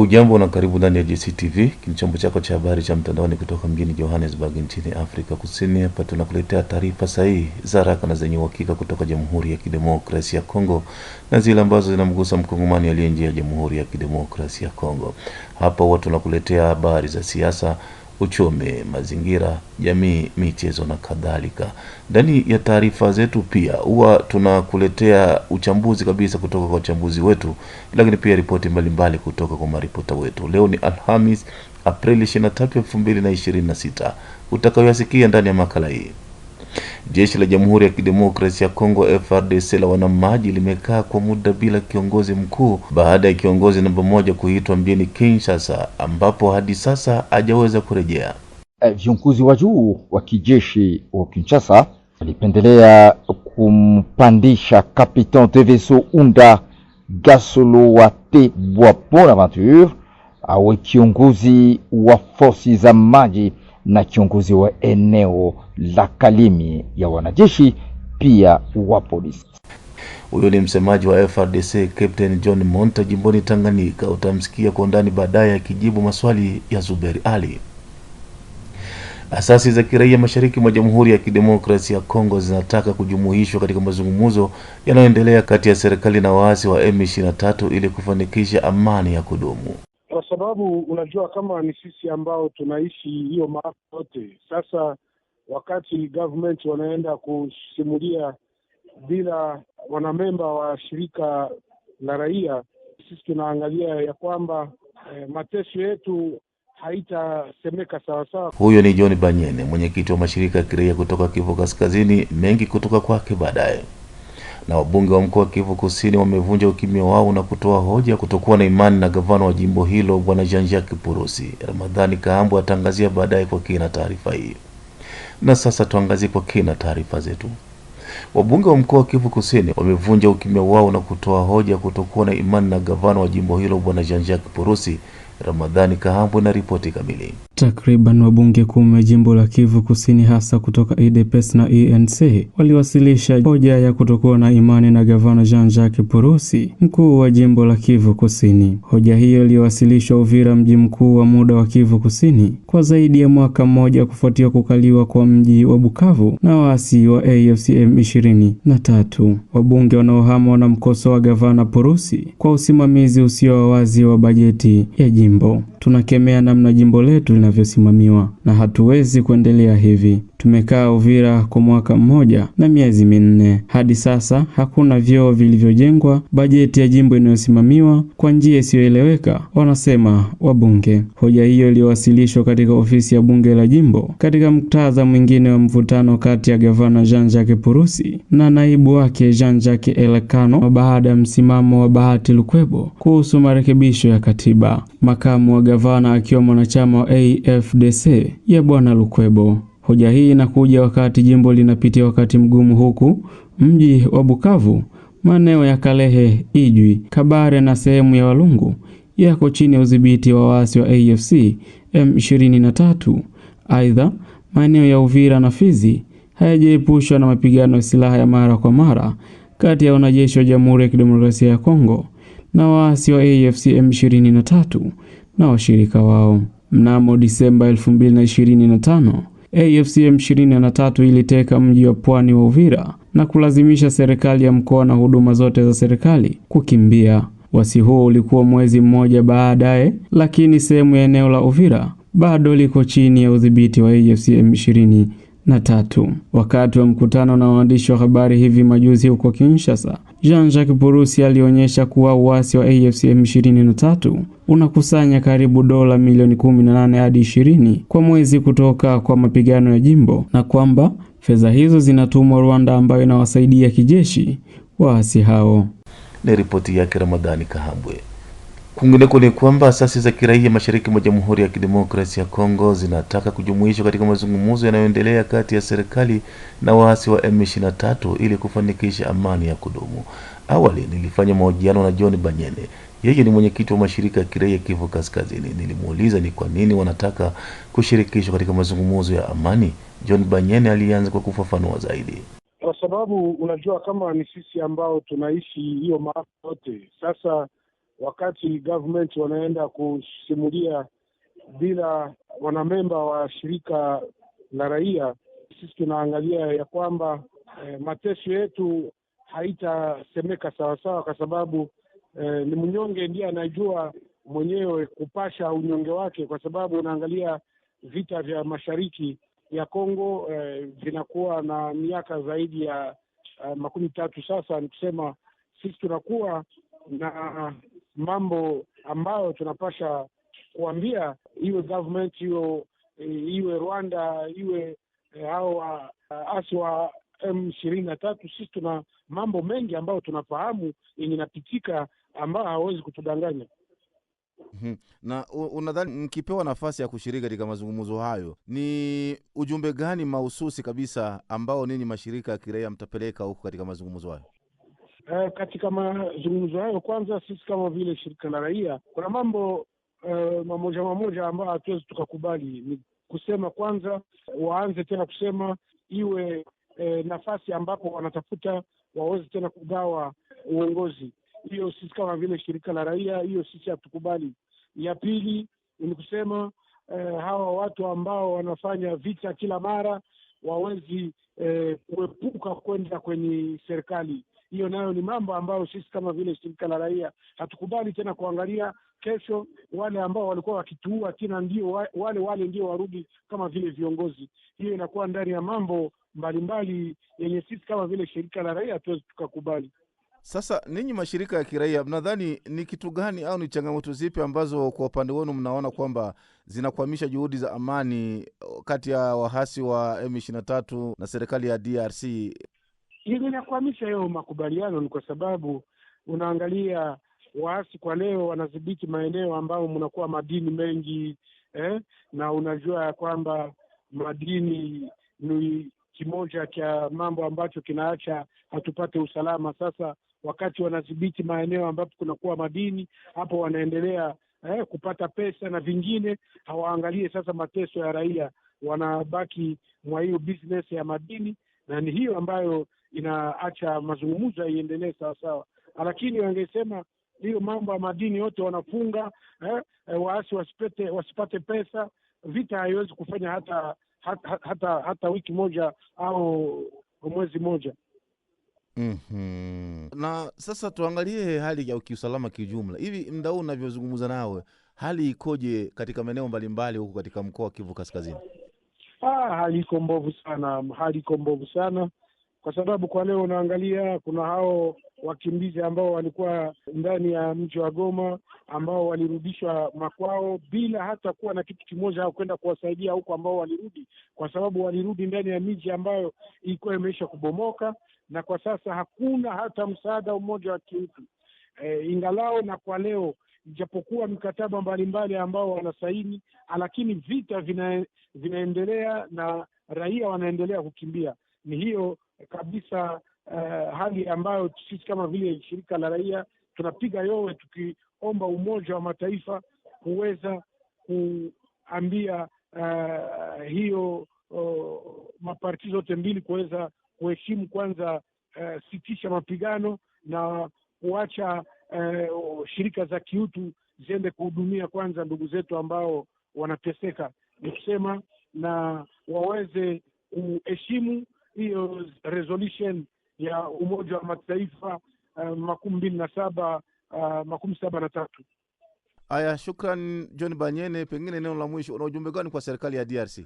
Ujambo na karibu ndani ya JCTV, chombo chako cha habari cha mtandaoni kutoka mjini Johannesburg nchini Afrika Kusini. Hapa tunakuletea taarifa sahihi za haraka na zenye uhakika kutoka Jamhuri ya Kidemokrasia ya Kongo na zile ambazo zinamgusa mkongomani aliye nje ya Jamhuri ya Kidemokrasia ya Kongo. Hapa huwa tunakuletea habari za siasa, uchumi, mazingira, jamii, michezo na kadhalika. Ndani ya taarifa zetu pia huwa tunakuletea uchambuzi kabisa kutoka kwa wachambuzi wetu, lakini pia ripoti mbalimbali kutoka kwa maripota wetu. Leo ni Alhamis, Aprili 23, 2026. Utakayoyasikia ndani ya makala hii. Jeshi la Jamhuri ya Kidemokrasia ya Kongo FARDC la wanamaji limekaa kwa muda bila kiongozi mkuu baada ya kiongozi namba 1 kuitwa mjini Kinshasa, ambapo hadi sasa hajaweza kurejea. Viongozi wa juu wa kijeshi wa Kinshasa walipendelea kumpandisha Capitaine de Vaisseau Unda Gasolowate Bonaventure awe kiongozi wa forsi za maji na kiongozi wa eneo la Kalimi ya wanajeshi pia wa polisi. Huyo ni msemaji wa FARDC Captain John Monta jimboni Tanganyika. Utamsikia kwa ndani baadaye akijibu maswali ya Zuberi Ali. Asasi za kiraia mashariki mwa Jamhuri ya Kidemokrasia ya Kongo zinataka kujumuishwa katika mazungumzo yanayoendelea kati ya serikali na waasi wa M23 ili kufanikisha amani ya kudumu. Kwa sababu unajua kama ni sisi ambao tunaishi hiyo maafa yote. Sasa wakati government wanaenda kusimulia bila wanamemba wa shirika la raia, sisi tunaangalia ya kwamba mateso yetu haitasemeka sawa sawa. Huyo ni John Banyene, mwenyekiti wa mashirika ya kiraia kutoka Kivu Kaskazini. Mengi kutoka kwake baadaye. Na wabunge wa mkoa wa Kivu Kusini wamevunja ukimya wao na kutoa hoja kutokuwa na imani na gavana wa jimbo hilo Bwana Jean-Jacques Purusi. Ramadhani Kahambu atangazia baadaye kwa kina taarifa hii. Na sasa tuangazie kwa kina taarifa zetu. Wabunge wa mkoa wa Kivu Kusini wamevunja ukimya wao na kutoa hoja kutokuwa na imani na gavana wa jimbo hilo Bwana Jean-Jacques Purusi. Ramadhani Kahambu na ripoti kamili. Takriban wabunge 10 wa jimbo la Kivu Kusini hasa kutoka UDPS na ANC waliwasilisha hoja ya kutokuwa na imani na gavana Jean-Jacques Purusi, mkuu wa jimbo la Kivu Kusini. Hoja hiyo iliwasilishwa Uvira, mji mkuu wa muda wa Kivu Kusini, kwa zaidi ya mwaka mmoja kufuatia kukaliwa kwa mji wa Bukavu na waasi wa AFC M23. Wabunge wanaohama wanamkosoa gavana Purusi kwa usimamizi usio wa wazi wa bajeti ya jimbo. Tunakemea namna jimbo letu linavyosimamiwa na hatuwezi kuendelea hivi. Tumekaa Uvira kwa mwaka mmoja na miezi 4. Hadi sasa hakuna vyoo vilivyojengwa, bajeti ya jimbo inayosimamiwa kwa njia isiyoeleweka, wanasema wabunge. Hoja hiyo iliwasilishwa katika ofisi ya bunge la jimbo katika muktadha mwingine wa mvutano kati ya gavana Jean-Jacques Purusi na naibu wake Jean-Jacques Elakano baada ya msimamo wa Bahati Lukwebo kuhusu marekebisho ya katiba. Makamu wa gavana akiwa mwanachama wa AFDC ya Bwana Lukwebo. Hoja hii inakuja wakati jimbo linapitia wakati mgumu, huku mji wa Bukavu, maeneo ya Kalehe, Ijwi, Kabare na sehemu ya Walungu yako chini ya udhibiti wa waasi wa AFC M23. Aidha, maeneo ya Uvira na Fizi hayajaepushwa na mapigano ya silaha ya mara kwa mara kati ya wanajeshi wa Jamhuri ya Kidemokrasia ya Kongo na waasi wa AFC M23 na washirika wao. Mnamo Disemba 2025, AFC M23 iliteka mji wa pwani wa Uvira na kulazimisha serikali ya mkoa na huduma zote za serikali kukimbia. Wasi huo ulikuwa mwezi mmoja baadaye, lakini sehemu ya eneo la Uvira bado liko chini ya udhibiti wa AFC M23. Wakati wa mkutano na waandishi wa habari hivi majuzi huko Kinshasa, Jean-Jacques Purusi alionyesha kuwa uasi wa AFC M23 unakusanya karibu dola milioni 18 hadi 20 kwa mwezi kutoka kwa mapigano ya jimbo, na kwamba fedha hizo zinatumwa Rwanda ambayo inawasaidia kijeshi waasi hao. Ni ripoti yake Ramadhani Kahambwe. Kwingineko ni kwamba asasi za kiraia mashariki mwa Jamhuri ya Kidemokrasia ya Kongo zinataka kujumuishwa katika mazungumzo yanayoendelea kati ya serikali na waasi wa M23 ili kufanikisha amani ya kudumu. Awali nilifanya mahojiano na John Banyene. Yeye ni mwenyekiti wa mashirika ya kiraia Kivu Kaskazini. Nilimuuliza ni kwa nini wanataka kushirikishwa katika mazungumzo ya amani. John Banyene alianza kwa kufafanua zaidi. Kwa sababu unajua kama ni sisi ambao tunaishi hiyo maafa yote. Sasa wakati government wanaenda kusimulia bila wanamemba wa shirika la raia, sisi tunaangalia ya kwamba mateso yetu haitasemeka sawasawa, kwa sababu ni mnyonge ndiye anajua mwenyewe kupasha unyonge wake, kwa sababu unaangalia vita vya mashariki ya Kongo vinakuwa na miaka zaidi ya 13 sasa. Ni kusema sisi tunakuwa na mambo ambayo tunapasha kuambia, iwe government, iwe Rwanda, iwe hao asi wa M23. Sisi tuna mambo mengi ambayo tunafahamu yenye inapitika ambayo hawezi kutudanganya. Na unadhani mkipewa nafasi ya kushiriki katika mazungumzo hayo, ni ujumbe gani mahususi kabisa ambao nini mashirika ya kiraia mtapeleka huko katika mazungumzo hayo? Katika mazungumzo hayo, kwanza sisi kama vile shirika la raia kuna mambo mamoja ambayo hatuwezi tukakubali. Ni kusema kwanza waanze tena kusema iwe nafasi ambapo wanatafuta waweze tena kugawa uongozi. Hiyo sisi kama vile shirika la raia, hiyo sisi hatukubali. Ya pili ni kusema hawa watu ambao wanafanya vita kila mara wawezi kuepuka kwenda kwenye serikali. Hiyo nayo ni mambo ambayo sisi kama vile shirika la raia hatukubali tena kuangalia kesho wale ambao walikuwa wakituua tena ndio wale ndio warudi kama vile viongozi. Hiyo inakuwa ndani ya mambo mbalimbali yenye sisi kama vile shirika la raia hatuwezi tukakubali. Sasa ninyi mashirika ya kiraia mnadhani ni kitu gani au ni changamoto zipi ambazo kwa upande wenu mnaona kwamba zinakwamisha juhudi za amani kati ya wahasi wa M23 na serikali ya DRC? Hili inakwamisha hiyo makubaliano ni kwa sababu unaangalia waasi kwa leo wanadhibiti maeneo ambao mnakuwa madini mengi na unajua kwamba madini ni kimoja cha mambo ambacho kinaacha hatupate usalama. Sasa wakati wanadhibiti maeneo ambapo kunakuwa madini, hapo wanaendelea kupata pesa na vingine hawaangalie sasa mateso ya raia, wanabaki mwa hiyo business ya madini, na ni hiyo ambayo inaacha mazungumzo iendelee sawa sawa. Lakini wangesema hiyo mambo ya madini yote wanafunga, waasi wasipate pesa, vita haiwezi kufanya hata wiki moja au mwezi moja. Na sasa tuangalie hali ya kiusalama kijumla. Hivi mdau unavyozungumza nawe, hali ikoje katika maeneo mbalimbali huko katika mkoa wa Kivu Kaskazini? Hali iko mbovu sana kwa sababu kwa leo unaangalia kuna hao wakimbizi ambao walikuwa ndani ya mji wa Goma ambao walirudishwa makwao bila hata kuwa na kitu kimoja au kwenda kuwasaidia huko ambao walirudi, kwa sababu walirudi ndani ya miji ambayo ilikuwa imeisha kubomoka, na kwa sasa hakuna hata msaada mmoja wa kiutu. Ingalao na kwa leo ijapokuwa mikataba mbalimbali ambao wanasaini, lakini vita vinaendelea na raia wanaendelea kukimbia. Ni hiyo kabisa hali ambayo sisi kama vile shirika la raia tunapiga yowe tukiomba Umoja wa Mataifa kuweza kuambia hiyo maparti zote mbili kuweza kuheshimu kwanza sitisha mapigano na kuacha shirika za kiutu ziende kuhudumia kwanza ndugu zetu ambao wanateseka. Ni kusema na waweze kuheshimu hiyo resolution ya Umoja wa Mataifa 22773. Aya, shukran John Banyene. Pengine neno la mwisho, una ujumbe gani kwa serikali ya DRC?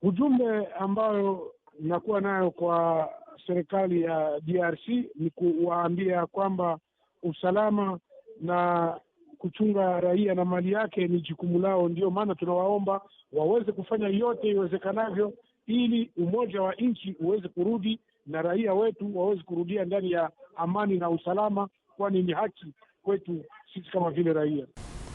Ujumbe ambayo nakuwa nayo kwa serikali ya DRC ni kuwaambia kwamba usalama na kuchunga raia na mali yake ni jukumu lao. Ndio maana tunawaomba waweze kufanya yote iwezekanavyo ili umoja wa nchi uweze kurudi na raia wetu waweze kurudia ndani ya amani na usalama, kwani ni haki kwetu sisi kama vile raia.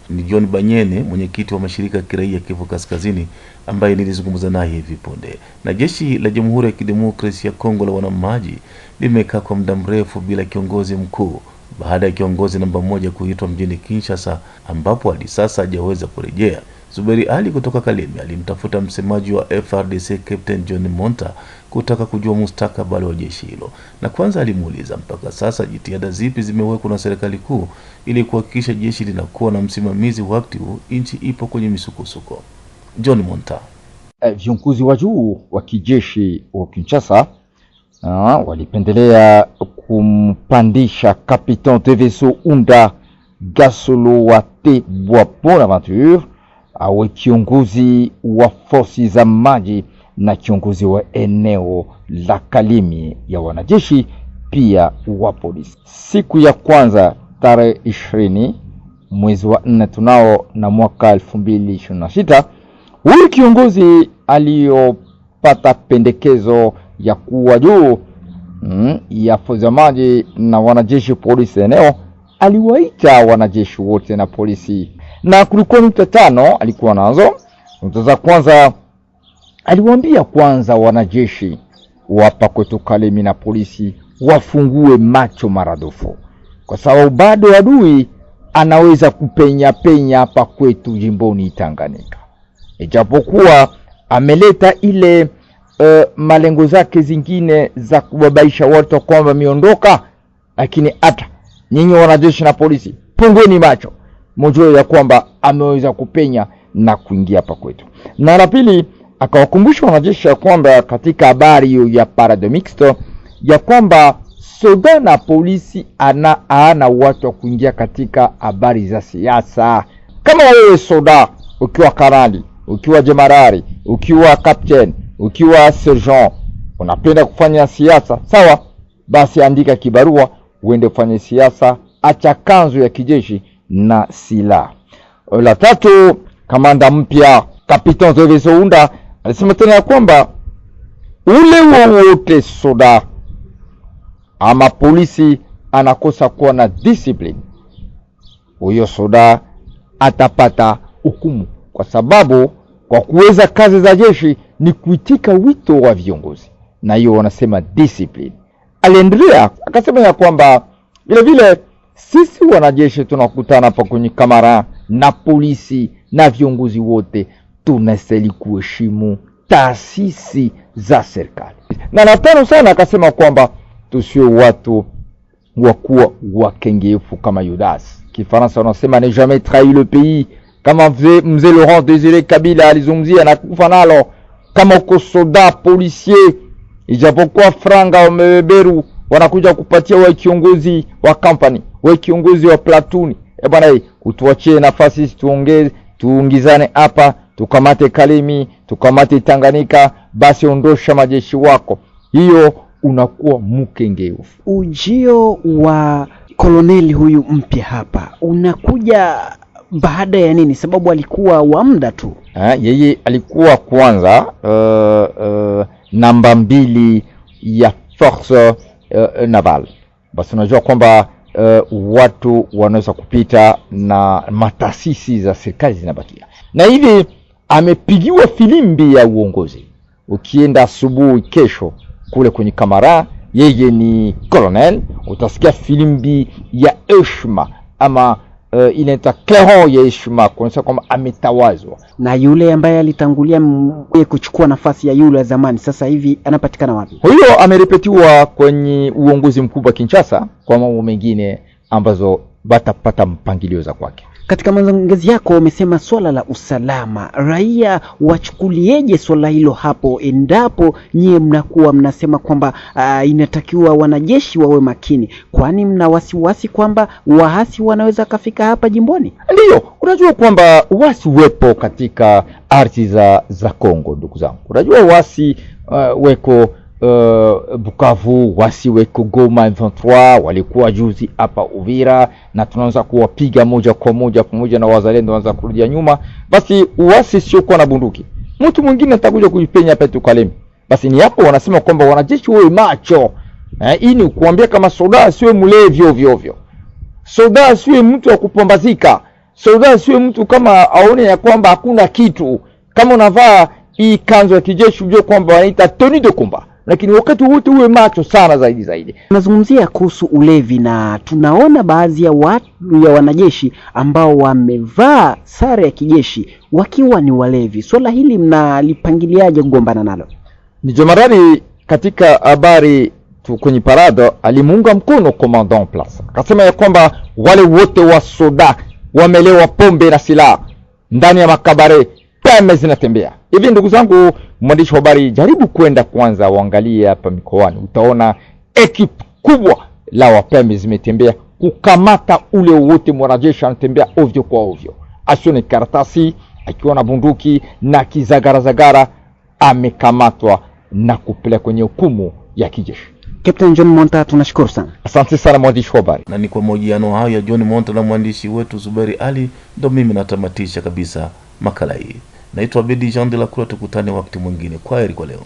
Ni John Banyene, mwenyekiti wa mashirika ya kiraia Kivu Kaskazini, ambaye nilizungumza naye hivi punde. Na jeshi la Jamhuri ya Kidemokrasia ya Kongo la wanamaji limekaa kwa muda mrefu bila kiongozi mkuu baada ya kiongozi namba 1 kuitwa mjini Kinshasa, ambapo hadi sasa hajaweza kurejea. Zuberi Ali kutoka Kalemi alimtafuta msemaji wa FRDC Captain John Monta kutaka kujua mustakabali wa jeshi hilo, na kwanza alimuuliza mpaka sasa jitihada zipi zimewekwa na serikali kuu ili kuhakikisha jeshi linakuwa na msimamizi wakati huu nchi ipo kwenye misukosuko. John Monta: viongozi wa juu wa kijeshi wa Kinshasa walipendelea kumpandisha Capitaine de Vaisseau Unda Gasolo wa Te Bonaventure awe kiongozi wa forsi za maji na kiongozi wa eneo la Kalemi ya wanajeshi pia wa polisi. Siku ya kwanza tarehe 20 mwezi wa 4 tunao na mwaka 2026, huyu kiongozi aliyopata pendekezo ya kuwa juu ya forsi za maji na wanajeshi polisi eneo aliwaita wanajeshi wote na polisi, na kulikuwa nukta 5 alikuwa nazo. Nukta za kwanza, aliwaambia kwanza wanajeshi wapa kwetu Kalemi na polisi wafungue macho maradufu, kwa sababu bado adui anaweza kupenya hapa kwetu jimboni Tanganyika. Ijapokuwa ameleta ile malengo zake zingine za kubabaisha watu kwamba miondoka, lakini hata nyinyi wanajeshi na polisi pungueni macho, mjue ya kwamba ameweza kupenya na kuingia hapa kwetu. Na la pili, akawakumbusha wanajeshi ya kwamba katika habari hiyo ya parade mixte ya kwamba soda na polisi ana watu wa kuingia katika habari za siasa. Kama wewe soda, ukiwa kanali, ukiwa jemadari, ukiwa captain, ukiwa sergeant, unapenda kufanya siasa, sawa, basi andika kibarua uende kufanya siasa, acha kanzu ya kijeshi na silaha. La tatu, kamanda mpya Capitaine de Vaisseau Unda alisema tena ya kwamba ule wote soda ama polisi anakosa kuwa na discipline, huyo soda atapata hukumu, kwa sababu kwa kuweza kazi za jeshi ni kuitika wito wa viongozi, na hiyo wanasema discipline. Aliendelea akasema ya kwamba vile vile sisi wanajeshi tunakutana hapa kwenye kamera na polisi na viongozi wote, tunastahili kuheshimu taasisi za serikali. Na la tano sana akasema kwamba tusiwe watu wakuwa wakengefu kama Judas. Kifaransa wanasema ne jamais trahi le pays, kama mzee Laurent Désiré Kabila alizungumzia na kufa nalo. Kama uko soda policier, ijapokuwa franga wamebeberu wanakuja kupatia wa kiongozi wa company, wa kiongozi wa platoon, bwana utuachie nafasi tuongezane hapa, tukamate Kalemi, tukamate Tanganyika, basi ondosha majeshi wako. Hiyo unakuwa mkengeufu. Ujio wa koloneli huyu mpya hapa unakuja baada ya nini? Sababu alikuwa wa muda tu. Yeye alikuwa kwanza namba 2 ya force naval. Basi unajua kwamba watu wanaweza kupita na matasisi za serikali zinabakia. Na hivi amepigiwa filimbi ya uongozi. Ukienda asubuhi kesho kule kwenye kamera, yeye ni colonel, utasikia filimbi ya heshima ama inaita clairon ya heshima, kuonyesha kwamba ametawazwa. Na yule ambaye alitangulia kuchukua nafasi ya yule zamani sasa hivi anapatikana wapi? Huyo ameripetiwa kwenye uongozi mkubwa Kinshasa kwa mambo mengine ambazo batapata mpangilio za kwake. Katika mazungumzo yako umesema swala la usalama, raia wachukulieje swala hilo hapo endapo nyie mnakuwa mnasema kwamba inatakiwa wanajeshi wawe makini, kwani mna wasiwasi kwamba waasi wanaweza kafika hapa jimboni? Ndio, unajua kwamba wasi wepo katika ardhi za Kongo ndugu zangu. Unajua wasi weko Bukavu, wasi weko Goma, M23 walikuwa juzi hapa Uvira, na tunaanza kuwapiga moja kwa moja pamoja na wazalendo wanaanza kurudia nyuma. Basi wasi sio kwa na bunduki, mtu mwingine atakuja kujipenya hapa tu Kalemi. Basi ni hapo wanasema kwamba wanajeshi wawe macho. Hii ni kuambia kama soda siwe mlevi ovyo ovyo, soda siwe mtu wa kupambazika, soda siwe mtu kama aone ya kwamba hakuna kitu. Kama unavaa hii kanzo ya kijeshi ujue kwamba wanaita tenue de combat. lakini wakati wote uwe macho sana zaidi. Tunazungumzia kuhusu ulevi na tunaona baadhi ya wanajeshi ambao wamevaa sare ya kijeshi wakiwa ni walevi. Swala hili mnalipangiliaje kugombana nalo? Ni Jemadari katika habari kwenye parado alimuunga mkono commandant Place. Akasema ya kwamba wale wote wa soda wamelewa pombe na silaha ndani ya makabare, pembe zinatembea. Hivi ndugu zangu mwandishi wa habari, jaribu kwenda kwanza uangalie hapa mikoani, utaona ekipu kubwa la wapembe zimetembea kukamata ule wote mwanajeshi anatembea ovyo kwa ovyo. Asione karatasi, akiwa na bunduki na kizagarazagara, amekamatwa na kupelekwa kwenye hukumu ya kijeshi. Captain John Monta, tunashukuru sana. Asante sana mwandishi wa habari. Na ni kwa mahojiano hayo ya John Monta na mwandishi wetu Zuberi Ali ndo mimi natamatisha kabisa makala hii. Naitwa Bedi Jean de la Croix, tukutane wakati mwingine. Kwaheri kwa leo.